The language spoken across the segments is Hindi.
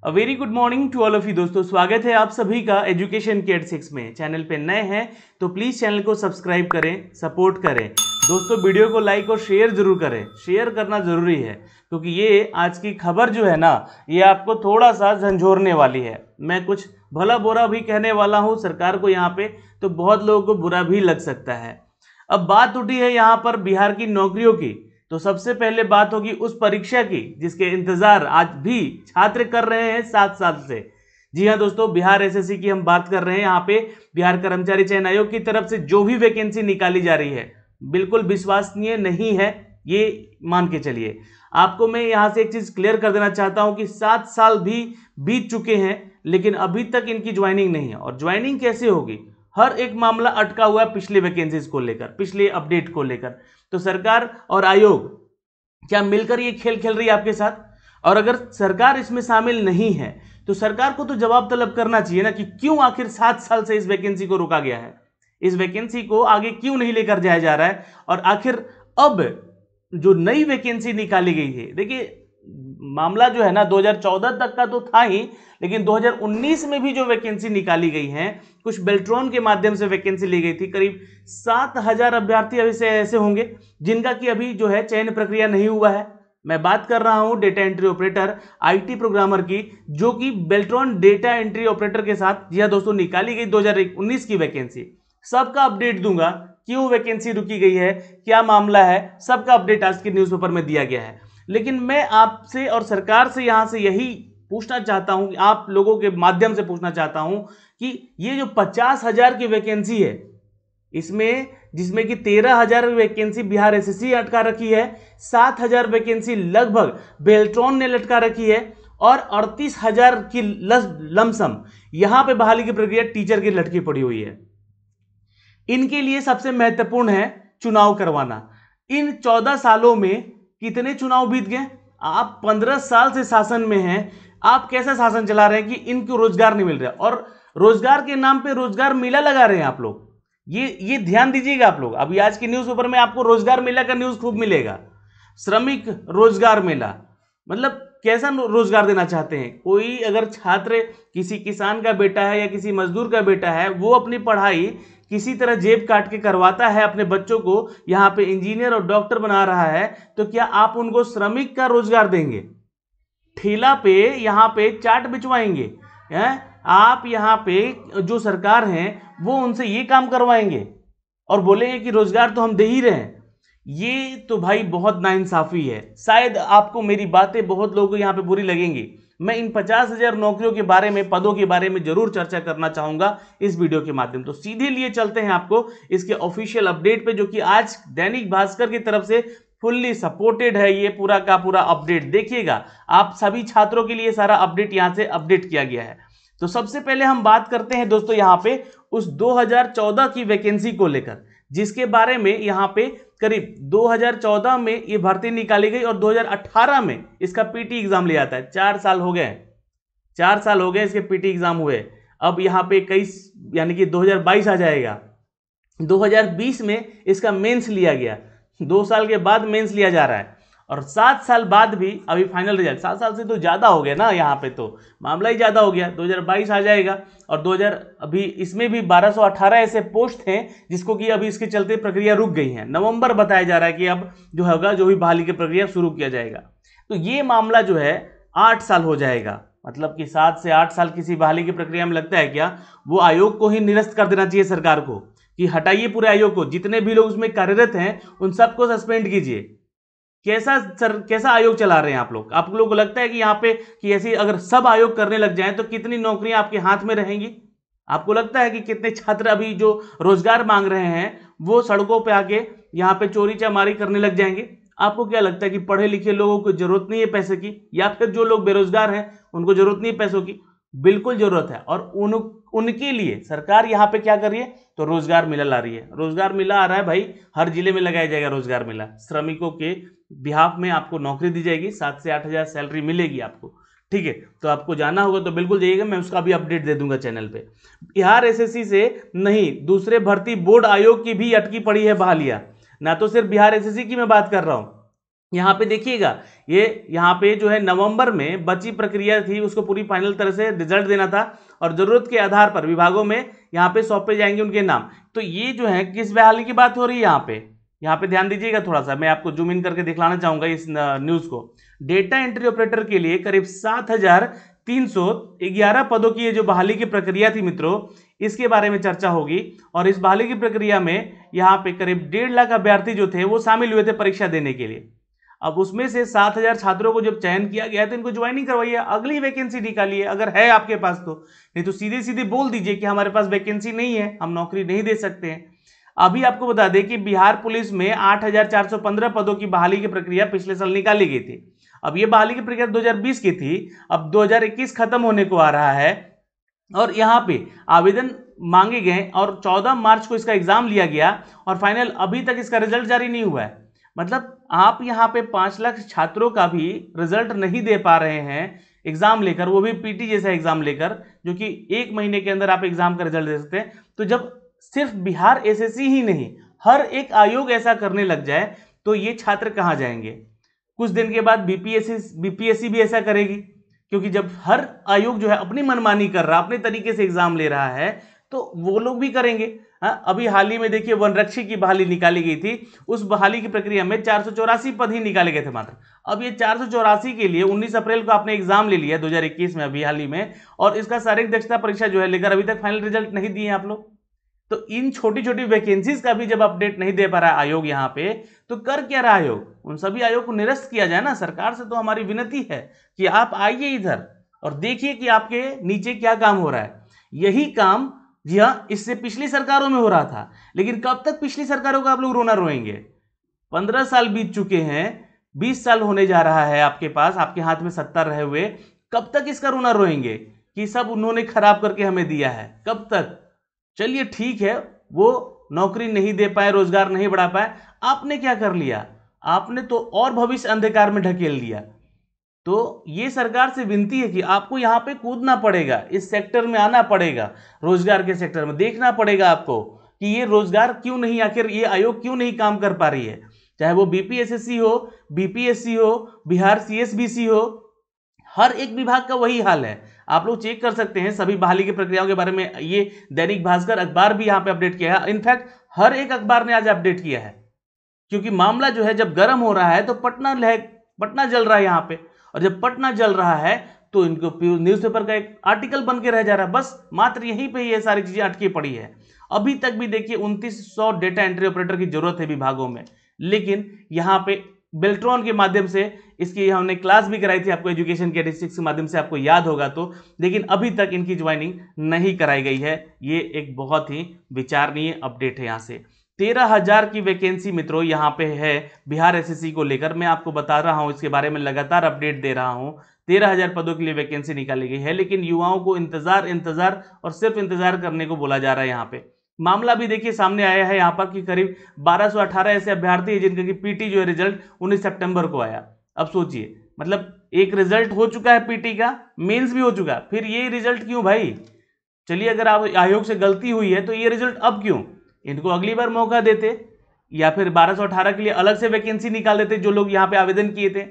A very good morning to all of you दोस्तों, स्वागत है आप सभी का एजुकेशन के 6 में। चैनल पे नए हैं तो प्लीज़ चैनल को सब्सक्राइब करें, सपोर्ट करें। दोस्तों वीडियो को लाइक और शेयर जरूर करें, शेयर करना ज़रूरी है क्योंकि ये आज की खबर जो है ना, ये आपको थोड़ा सा झंझोरने वाली है। मैं कुछ भला बुरा भी कहने वाला हूँ सरकार को यहाँ पे, तो बहुत लोगों को बुरा भी लग सकता है। अब बात उठी है यहाँ पर बिहार की नौकरियों की, तो सबसे पहले बात होगी उस परीक्षा की जिसके इंतजार आज भी छात्र कर रहे हैं 7 साल से। जी हाँ दोस्तों, बिहार एसएससी की हम बात कर रहे हैं। यहाँ पे बिहार कर्मचारी चयन आयोग की तरफ से जो भी वैकेंसी निकाली जा रही है बिल्कुल विश्वसनीय नहीं है, ये मान के चलिए। आपको मैं यहाँ से एक चीज क्लियर कर देना चाहता हूँ कि 7 साल भी बीत चुके हैं लेकिन अभी तक इनकी ज्वाइनिंग नहीं है। और ज्वाइनिंग कैसे होगी, हर एक मामला अटका हुआ है पिछले वैकेंसीज को लेकर, पिछले अपडेट को लेकर। तो सरकार और आयोग क्या मिलकर ये खेल खेल रही है आपके साथ? और अगर सरकार इसमें शामिल नहीं है तो सरकार को तो जवाब तलब करना चाहिए ना कि क्यों आखिर 7 साल से इस वैकेंसी को रोका गया है, इस वैकेंसी को आगे क्यों नहीं लेकर जाया जा रहा है। और आखिर अब जो नई वैकेंसी निकाली गई है, देखिए मामला जो है ना 2014 तक का तो था ही, लेकिन 2019 में भी जो वैकेंसी निकाली गई है, कुछ बेल्ट्रॉन के माध्यम से वैकेंसी ली गई थी। करीब 7000 अभ्यर्थी अभी से ऐसे होंगे जिनका कि अभी जो है चयन प्रक्रिया नहीं हुआ है। मैं बात कर रहा हूं data entry operator, IT programmer की, जो कि बेल्ट्रॉन डेटा एंट्री ऑपरेटर के साथ जी हाँ दोस्तों निकाली गई 2019 की वैकेंसी। सबका अपडेट दूंगा, क्यों वैकेंसी रुकी गई है, क्या मामला है, सबका अपडेट आज के न्यूज़पेपर में दिया गया है। लेकिन मैं आपसे और सरकार से यहां से यही पूछना चाहता हूं, आप लोगों के माध्यम से पूछना चाहता हूं कि ये जो 50,000 की वैकेंसी है, इसमें जिसमें कि 13,000 वैकेंसी बिहार एसएससी अटका रखी है, 7,000 वैकेंसी लगभग बेल्ट्रॉन ने लटका रखी है और 38,000 की लमसम यहां पे बहाली की प्रक्रिया टीचर की लटकी पड़ी हुई है। इनके लिए सबसे महत्वपूर्ण है चुनाव करवाना। इन 14 सालों में कितने चुनाव बीत गए? आप 15 साल से शासन में हैं, आप कैसा शासन चला रहे हैं कि इनको रोजगार नहीं मिल रहा, और रोजगार के नाम पे रोजगार मेला लगा रहे हैं आप लोग। ये ध्यान दीजिएगा आप लोग। अभी आज के न्यूज़पेपर में आपको रोजगार मेला का न्यूज़ खूब मिलेगा। श्रमिक रोजगार मेला, मतलब कैसा रोजगार देना चाहते हैं? कोई अगर छात्र किसी किसान का बेटा है या किसी मजदूर का बेटा है, वो अपनी पढ़ाई किसी तरह जेब काट के करवाता है, अपने बच्चों को यहाँ पे इंजीनियर और डॉक्टर बना रहा है, तो क्या आप उनको श्रमिक का रोजगार देंगे? ठेला पे यहाँ पे चाट बिचवाएंगे हैं आप? यहाँ पे जो सरकार है वो उनसे ये काम करवाएंगे और बोलेंगे कि रोजगार तो हम दे ही रहे हैं। ये तो भाई बहुत नाइंसाफी है। शायद आपको मेरी बातें बहुत लोगों को यहाँ पे बुरी लगेंगी। मैं इन 50,000 नौकरियों के बारे में, पदों के बारे में जरूर चर्चा करना चाहूंगा इस वीडियो के माध्यम। तो सीधे लिए चलते हैं आपको इसके ऑफिशियल अपडेट पे, जो कि आज दैनिक भास्कर की तरफ से फुल्ली सपोर्टेड है। ये पूरा का पूरा अपडेट देखिएगा, आप सभी छात्रों के लिए सारा अपडेट यहां से अपडेट किया गया है। तो सबसे पहले हम बात करते हैं दोस्तों यहां पे उस 2014 की वैकेंसी को लेकर, जिसके बारे में यहां पे करीब 2014 में ये भर्ती निकाली गई और 2018 में इसका पीटी एग्जाम लिया जाता है। 4 साल हो गए, 4 साल हो गए इसके पीटी एग्जाम हुए। अब यहाँ पे 21 यानी कि 2022 आ जाएगा। 2020 में इसका मेंस लिया गया, 2 साल के बाद मेंस लिया जा रहा है, और 7 साल बाद भी अभी फाइनल रिजल्ट। 7 साल से तो ज़्यादा हो गया ना, यहाँ पे तो मामला ही ज़्यादा हो गया। 2022 आ जाएगा और 2000 अभी इसमें भी 1218 ऐसे पोस्ट हैं जिसको कि अभी इसके चलते प्रक्रिया रुक गई है। नवंबर बताया जा रहा है कि अब जो होगा, जो भी बहाली की प्रक्रिया शुरू किया जाएगा। तो ये मामला जो है 8 साल हो जाएगा। मतलब कि 7 से 8 साल किसी बहाली की प्रक्रिया में लगता है क्या? वो आयोग को ही निरस्त कर देना चाहिए सरकार को कि हटाइए पूरे आयोग को, जितने भी लोग उसमें कार्यरत हैं उन सबको सस्पेंड कीजिए। कैसा आयोग चला रहे हैं आप लोग? आप लोगों को लगता है कि यहाँ पे कि ऐसी अगर सब आयोग करने लग जाएं तो कितनी नौकरियां आपके हाथ में रहेंगी? आपको लगता है कि कितने छात्र अभी जो रोजगार मांग रहे हैं वो सड़कों पे आके यहाँ पे चोरी चमारी करने लग जाएंगे? आपको क्या लगता है कि पढ़े लिखे लोगों को जरूरत नहीं है पैसे की, या फिर जो लोग बेरोजगार हैं उनको जरूरत नहीं है पैसों की? बिल्कुल जरूरत है। और उनके लिए सरकार यहाँ पे क्या कर रही है? तो रोजगार मेला ला रही है। रोजगार मेला आ रहा है भाई, हर जिले में लगाया जाएगा रोजगार मेला। श्रमिकों के बिहाफ में आपको नौकरी दी जाएगी, 7 से 8,000 सैलरी मिलेगी आपको, ठीक है? तो आपको जाना होगा तो बिल्कुल जाइएगा, मैं उसका भी अपडेट दे दूंगा चैनल पे। बिहार एसएससी से नहीं, दूसरे भर्ती बोर्ड आयोग की भी अटकी पड़ी है बहालियां, ना तो सिर्फ बिहार एसएससी की मैं बात कर रहा हूं। यहाँ पे देखिएगा, ये यहाँ पे जो है नवंबर में बची प्रक्रिया थी, उसको पूरी फाइनल तरह से रिजल्ट देना था और जरूरत के आधार पर विभागों में यहाँ पे सौंपे जाएंगे उनके नाम। तो ये जो है किस बहाली की बात हो रही है यहाँ पे ध्यान दीजिएगा थोड़ा सा, मैं आपको जूम इन करके दिखलाना चाहूंगा इस न्यूज को। डेटा एंट्री ऑपरेटर के लिए करीब 7,311 पदों की ये जो बहाली की प्रक्रिया थी मित्रों, इसके बारे में चर्चा होगी। और इस बहाली की प्रक्रिया में यहाँ पे करीब 1.5 लाख अभ्यर्थी जो थे वो शामिल हुए थे परीक्षा देने के लिए। अब उसमें से 7,000 छात्रों को जब चयन किया गया तो इनको ज्वाइनिंग करवाइए, अगली वैकेंसी निकालिए अगर है आपके पास तो, नहीं तो सीधे सीधे बोल दीजिए कि हमारे पास वैकेंसी नहीं है, हम नौकरी नहीं दे सकते हैं। अभी आपको बता दें कि बिहार पुलिस में 8,415 पदों की बहाली की प्रक्रिया पिछले साल निकाली गई थी। अब ये बहाली की प्रक्रिया 2020 की थी, अब 2021 खत्म होने को आ रहा है और यहाँ पे आवेदन मांगे गए और 14 मार्च को इसका एग्जाम लिया गया और फाइनल अभी तक इसका रिजल्ट जारी नहीं हुआ है। मतलब आप यहाँ पे 5 लाख छात्रों का भी रिजल्ट नहीं दे पा रहे हैं एग्जाम लेकर, वो भी पीटी जैसा एग्जाम लेकर, जो कि 1 महीने के अंदर आप एग्जाम का रिजल्ट दे सकते हैं। तो जब सिर्फ बिहार एसएससी ही नहीं, हर एक आयोग ऐसा करने लग जाए तो ये छात्र कहाँ जाएंगे? कुछ दिन के बाद बीपीएससी भी ऐसा करेगी, क्योंकि जब हर आयोग जो है अपनी मनमानी कर रहा, अपने तरीके से एग्जाम ले रहा है, तो वो लोग भी करेंगे। अभी हाल ही में देखिए वनरक्षी की बहाली निकाली गई थी, उस बहाली की प्रक्रिया में 484 पद ही निकाले गए थे मात्र। अब ये 484 के लिए 19 अप्रैल को आपने एग्जाम ले लिया 2021 में अभी हाल ही में, और इसका शारीरिक दक्षता परीक्षा जो है लेकर अभी तक फाइनल रिजल्ट नहीं दिए आप लोग। तो इन छोटी छोटी वैकेंसीज का भी जब अपडेट नहीं दे पा रहा है आयोग यहाँ पे, तो कर क्या रहा आयोग? उन सभी आयोग को निरस्त किया जाए ना। सरकार से तो हमारी विनती है कि आप आइए इधर और देखिए कि आपके नीचे क्या काम हो रहा है। यही काम जी हाँ इससे पिछली सरकारों में हो रहा था, लेकिन कब तक पिछली सरकारों का आप लोग रोना रोएंगे? 15 साल बीत चुके हैं, 20 साल होने जा रहा है आपके पास, आपके हाथ में सत्ता रहे हुए, कब तक इसका रोना रोएंगे कि सब उन्होंने खराब करके हमें दिया है? कब तक? चलिए ठीक है, वो नौकरी नहीं दे पाए, रोजगार नहीं बढ़ा पाए, आपने क्या कर लिया? आपने तो और भविष्य अंधकार में ढकेल दिया। तो ये सरकार से विनती है कि आपको यहाँ पे कूदना पड़ेगा, इस सेक्टर में आना पड़ेगा, रोजगार के सेक्टर में देखना पड़ेगा आपको कि ये रोजगार क्यों नहीं, आखिर ये आयोग क्यों नहीं काम कर पा रही है। चाहे वो बीपीएसएससी हो, बीपीएससी हो, बिहार सीएसबीसी हो, हर एक विभाग का वही हाल है। आप लोग चेक कर सकते हैं सभी बहाली की प्रक्रियाओं के बारे में, ये दैनिक भास्कर अखबार भी यहाँ पे अपडेट किया है। इनफैक्ट हर एक अखबार ने आज अपडेट किया है, क्योंकि मामला जो है जब गर्म हो रहा है तो पटना जल रहा है यहाँ पे, और जब पटना जल रहा है तो इनको न्यूज़पेपर का एक आर्टिकल बन के रह जा रहा है। बस मात्र यहीं पे ये सारी चीजें अटकी पड़ी है। अभी तक भी देखिए 2900 डेटा एंट्री ऑपरेटर की जरूरत है विभागों में, लेकिन यहाँ पे बेल्ट्रॉन के माध्यम से इसकी हमने क्लास भी कराई थी आपको, एजुकेशन के डिस्ट्रिक्ट के माध्यम से, आपको याद होगा तो, लेकिन अभी तक इनकी ज्वाइनिंग नहीं कराई गई है। ये एक बहुत ही विचारणीय अपडेट है। यहाँ से 13,000 की वैकेंसी मित्रों यहाँ पे है बिहार एसएससी को लेकर, मैं आपको बता रहा हूँ, इसके बारे में लगातार अपडेट दे रहा हूँ। 13,000 पदों के लिए वैकेंसी निकाली गई है, लेकिन युवाओं को इंतजार और सिर्फ इंतजार करने को बोला जा रहा है। यहाँ पे मामला भी देखिए सामने आया है यहाँ पर कि करीब 1218 ऐसे अभ्यर्थी हैं जिनका कि पीटी जो है रिजल्ट 19 सितंबर को आया। अब सोचिए, मतलब एक रिजल्ट हो चुका है पीटी का, मेंस भी हो चुका, फिर ये रिजल्ट क्यों भाई? चलिए अगर आप आयोग से गलती हुई है तो ये रिजल्ट अब क्यों? इनको अगली बार मौका देते, या फिर 1218 के लिए अलग से वैकेंसी निकाल देते जो लोग यहाँ पे आवेदन किए थे।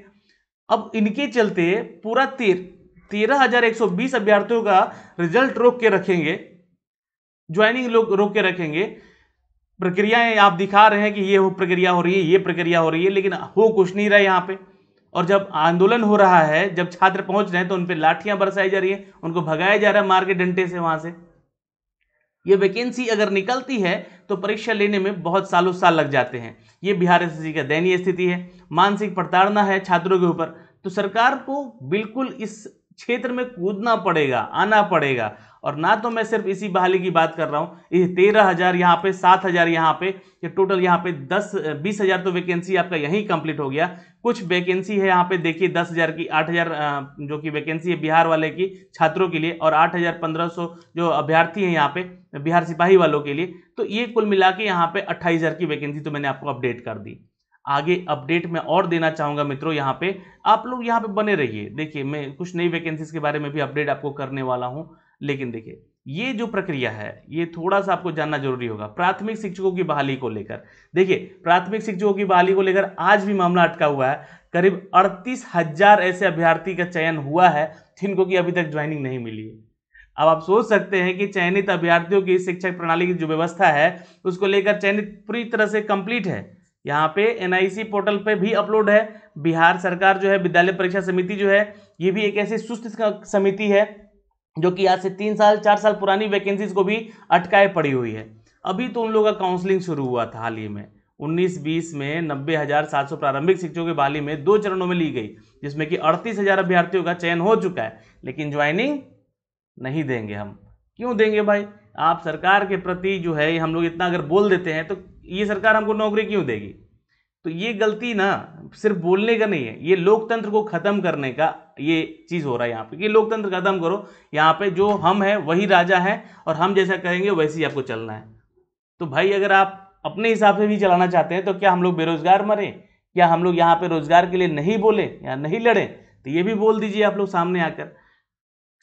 अब इनके चलते पूरा 13,120 अभ्यर्थियों का रिजल्ट रोक के रखेंगे, ज्वाइनिंग लोग रोक के रखेंगे। प्रक्रियाएं आप दिखा रहे हैं कि ये प्रक्रिया हो रही है, ये प्रक्रिया हो रही है, लेकिन हो कुछ नहीं रहा यहाँ पे। और जब आंदोलन हो रहा है, जब छात्र पहुंच रहे हैं तो उन पे लाठियां बरसाई जा रही है, उनको भगाया जा रहा है मार के डंडे से वहां से। ये वैकेंसी अगर निकलती है तो परीक्षा लेने में बहुत सालों साल लग जाते हैं। ये बिहार एसएससी का दयनीय स्थिति है, मानसिक प्रताड़ना है छात्रों के ऊपर। तो सरकार को बिल्कुल इस क्षेत्र में कूदना पड़ेगा, आना पड़ेगा। और ना तो मैं सिर्फ इसी बहाली की बात कर रहा हूँ, ये 13,000 यहाँ पे, 7,000 यहाँ पे, ये टोटल यहाँ पे 20,000 तो वैकेंसी आपका यहीं कंप्लीट हो गया। कुछ वैकेंसी है यहाँ पे देखिए 10,000 की, 8,000 जो कि वैकेंसी है बिहार वाले की छात्रों के लिए, और 8,1500 जो अभ्यर्थी हैं यहाँ पे बिहार सिपाही वालों के लिए। तो ये कुल मिला के यहाँ पे 28,000 की वैकेंसी तो मैंने आपको अपडेट कर दी। आगे अपडेट मैं और देना चाहूँगा मित्रों। यहाँ पे आप लोग यहाँ पे बने रहिए। देखिए मैं कुछ नई वैकेंसीज के बारे में भी अपडेट आपको करने वाला हूँ, लेकिन देखिए ये जो प्रक्रिया है ये थोड़ा सा आपको जानना जरूरी होगा। प्राथमिक शिक्षकों की बहाली को लेकर, देखिए प्राथमिक शिक्षकों की बहाली को लेकर आज भी मामला अटका हुआ है। करीब 38,000 ऐसे अभ्यर्थी का चयन हुआ है जिनको कि अभी तक ज्वाइनिंग नहीं मिली है। अब आप सोच सकते हैं कि चयनित अभ्यर्थियों की शिक्षक प्रणाली की जो व्यवस्था है उसको लेकर चयनित पूरी तरह से कंप्लीट है। यहाँ पे एनआईसी पोर्टल पे भी अपलोड है। बिहार सरकार जो है विद्यालय परीक्षा समिति जो है ये भी एक ऐसी सुस्त समिति है जो कि आज से 3 साल 4 साल पुरानी वैकेंसीज को भी अटकाए पड़ी हुई है। अभी तो उन लोगों का काउंसलिंग शुरू हुआ था हाल ही में 19-20 में 90,700 प्रारंभिक शिक्षकों की बहाली में 2 चरणों में ली गई, जिसमें कि 38,000 अभ्यर्थियों का चयन हो चुका है, लेकिन ज्वाइनिंग नहीं देंगे हम। क्यों देंगे भाई? आप सरकार के प्रति जो है हम लोग इतना अगर बोल देते हैं तो ये सरकार हमको नौकरी क्यों देगी? तो ये गलती ना सिर्फ बोलने का नहीं है, ये लोकतंत्र को खत्म करने का ये चीज हो रहा है यहाँ पे कि लोकतंत्र खत्म करो। यहाँ पे जो हम हैं वही राजा हैं और हम जैसा करेंगे वैसे ही आपको चलना है। तो भाई अगर आप अपने हिसाब से भी चलाना चाहते हैं तो क्या हम लोग बेरोजगार मरे? क्या हम लोग यहाँ पे रोजगार के लिए नहीं बोले या नहीं लड़े? तो ये भी बोल दीजिए आप लोग सामने आकर।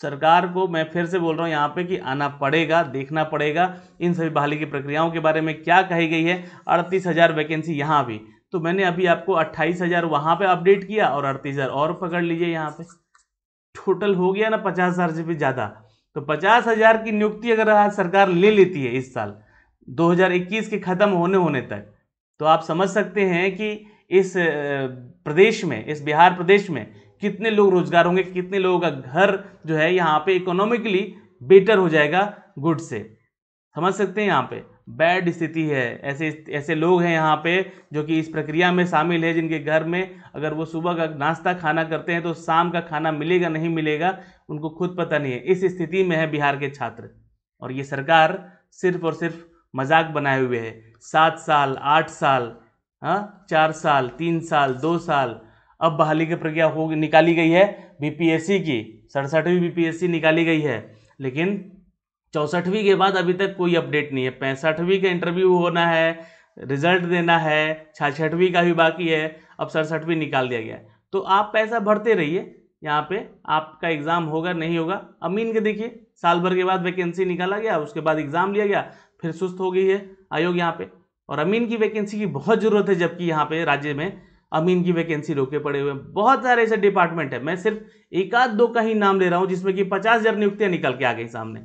सरकार को मैं फिर से बोल रहा हूँ यहाँ पे कि आना पड़ेगा, देखना पड़ेगा इन सभी बहाली की प्रक्रियाओं के बारे में क्या कही गई है। 38,000 वैकेंसी यहाँ भी, तो मैंने अभी आपको 28,000 वहाँ पे अपडेट किया और 38,000 और पकड़ लीजिए। यहाँ पे टोटल हो गया ना 50,000 से भी ज़्यादा। तो 50,000 की नियुक्ति अगर आज सरकार ले लेती है इस साल 2021 के ख़त्म होने तक, तो आप समझ सकते हैं कि इस प्रदेश में, इस बिहार प्रदेश में कितने लोग रोजगार होंगे, कितने लोगों का घर जो है यहाँ पे इकोनॉमिकली बेटर हो जाएगा गुड से। समझ सकते हैं यहाँ पे बैड स्थिति है। ऐसे लोग हैं यहाँ पे जो कि इस प्रक्रिया में शामिल है, जिनके घर में अगर वो सुबह का नाश्ता खाना करते हैं तो शाम का खाना मिलेगा नहीं मिलेगा उनको खुद पता नहीं है। इस स्थिति में है बिहार के छात्र, और ये सरकार सिर्फ और सिर्फ मजाक बनाए हुए है। 7 साल 8 साल 4 साल 3 साल 2 साल अब बहाली की प्रक्रिया हो निकाली गई है। बीपीएससी की 67वीं बीपीएससी निकाली गई है, लेकिन 64वीं के बाद अभी तक कोई अपडेट नहीं है। 65वीं का इंटरव्यू होना है, रिजल्ट देना है, 66वीं का भी बाकी है, अब 67वीं निकाल दिया गया है। तो आप पैसा भरते रहिए, यहाँ पे आपका एग्जाम होगा नहीं होगा। अमीन के देखिए साल भर के बाद वैकेंसी निकाला गया, उसके बाद एग्जाम लिया गया, फिर सुस्त हो गई है आयोग यहाँ पे। और अमीन की वैकेंसी की बहुत जरूरत है, जबकि यहाँ पे राज्य में अमीन की वैकेंसी रोके पड़े हुए हैं। बहुत सारे ऐसे डिपार्टमेंट है, मैं सिर्फ 1-2 का ही नाम ले रहा हूँ जिसमें कि 50,000 नियुक्तियां निकल के आ गई सामने,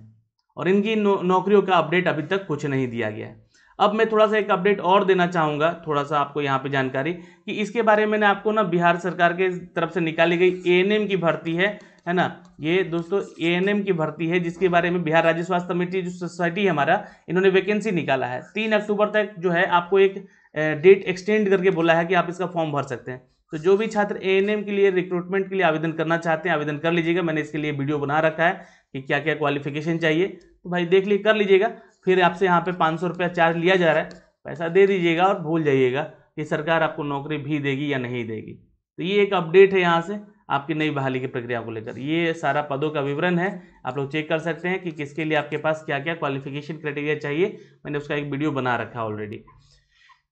और इनकी नौकरियों का अपडेट अभी तक कुछ नहीं दिया गया है। अब मैं थोड़ा सा एक अपडेट और देना चाहूँगा, थोड़ा सा आपको यहाँ पे जानकारी कि इसके बारे में मैंने आपको ना बिहार सरकार के तरफ से निकाली गई एएनएम की भर्ती है ना, ये दोस्तों एएनएम की भर्ती है जिसके बारे में बिहार राज्य स्वास्थ्य कमेटी जो सोसाइटी है हमारा, इन्होंने वैकेंसी निकाला है। 3 अक्टूबर तक जो है आपको एक डेट एक्सटेंड करके बोला है कि आप इसका फॉर्म भर सकते हैं। तो जो भी छात्र एएनएम के लिए रिक्रूटमेंट के लिए आवेदन करना चाहते हैं आवेदन कर लीजिएगा। मैंने इसके लिए वीडियो बना रखा है कि क्या क्या क्वालिफिकेशन चाहिए, तो भाई देख लीजिए कर लीजिएगा। फिर आपसे यहाँ पे 500 रुपया चार्ज लिया जा रहा है, पैसा दे दीजिएगा और भूल जाइएगा कि सरकार आपको नौकरी भी देगी या नहीं देगी। तो ये एक अपडेट है यहाँ से आपकी नई बहाली की प्रक्रिया को लेकर। ये सारा पदों का विवरण है, आप लोग चेक कर सकते हैं कि किसके लिए आपके पास क्या क्या क्वालिफिकेशन क्राइटेरिया चाहिए। मैंने उसका एक वीडियो बना रखा है ऑलरेडी,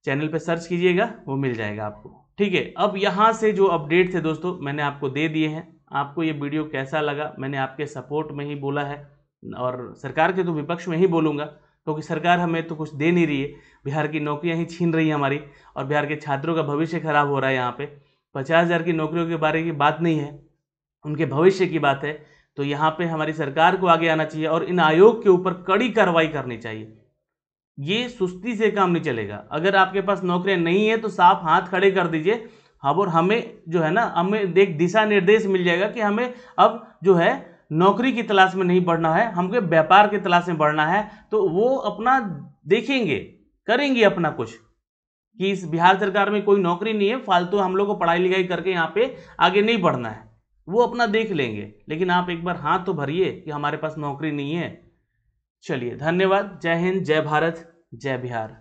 चैनल पे सर्च कीजिएगा, वो मिल जाएगा आपको। ठीक है, अब यहाँ से जो अपडेट थे दोस्तों मैंने आपको दे दिए हैं। आपको ये वीडियो कैसा लगा? मैंने आपके सपोर्ट में ही बोला है और सरकार के तो विपक्ष में ही बोलूँगा, क्योंकि सरकार हमें तो कुछ दे नहीं रही है। बिहार की नौकरियाँ ही छीन रही है हमारी, और बिहार के छात्रों का भविष्य खराब हो रहा है। यहाँ पे 50,000 की नौकरियों के बारे की बात नहीं है, उनके भविष्य की बात है। तो यहाँ पे हमारी सरकार को आगे आना चाहिए और इन आयोग के ऊपर कड़ी कार्रवाई करनी चाहिए। ये सुस्ती से काम नहीं चलेगा। अगर आपके पास नौकरियां नहीं है तो साफ हाथ खड़े कर दीजिए। और हमें जो है ना, हमें दिशा निर्देश मिल जाएगा कि हमें अब जो है नौकरी की तलाश में नहीं बढ़ना है, हमको व्यापार की तलाश में बढ़ना है। तो वो अपना देखेंगे, करेंगे अपना कुछ, कि इस बिहार सरकार में कोई नौकरी नहीं है, फालतू हम लोग को पढ़ाई लिखाई करके यहाँ पे आगे नहीं बढ़ना है, वो अपना देख लेंगे। लेकिन आप एक बार हाथ तो भरिए कि हमारे पास नौकरी नहीं है। चलिए, धन्यवाद। जय हिंद, जय भारत, जय बिहार।